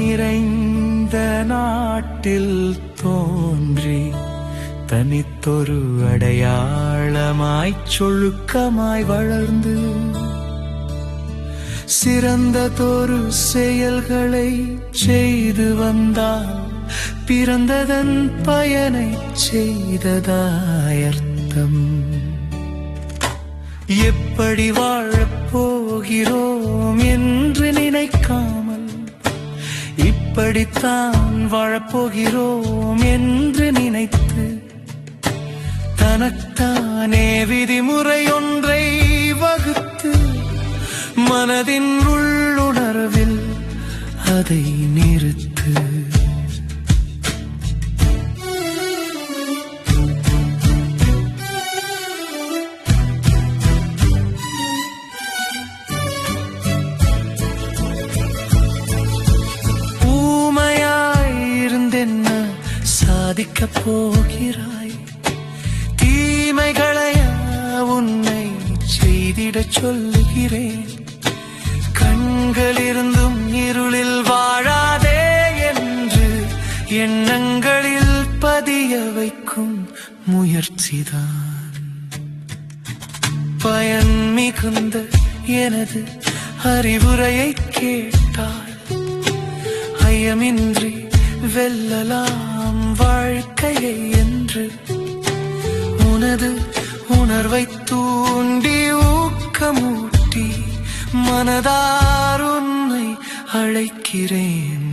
நிறைந்த நாட்டில் தோன்றி தனித்தொரு அடையாளமாய் சொழுக்கமாய் வளர்ந்து சிறந்ததொரு செயல்களை செய்து வந்தால் பிறந்ததன் பயனை செய்ததாயர்த்தம். எப்படி வாழப் போகிறோம் என்று நினைக்காமல் இப்படித்தான் வாழப்போகிறோம் என்று நினைத்து தனத்தானே விதிமுறை ஒன்றை வகுத்து மனதின் உள்ளுணர்வில் அதை நிறுத்து. ஊமையாயிருந்தென்ன சாதிக்கப் போகிறாய்? தீமைகளையா உன்னை செய்திடச் சொல்லுகிறேன். கண்களிருந்தும் இருளில் வாழாதே என்று எண்ணங்களில் பதிய வைக்கும் முயற்சிதான் பயன் மிகுந்த எனது அறிவுரையை கேட்டால் ஐயமின்றி வெல்லலாம் வாழ்க்கையை என்று உனது உணர்வை தூண்டி ஊக்கமூட்டி மனதார் உன்னை அழைக்கிறேன்.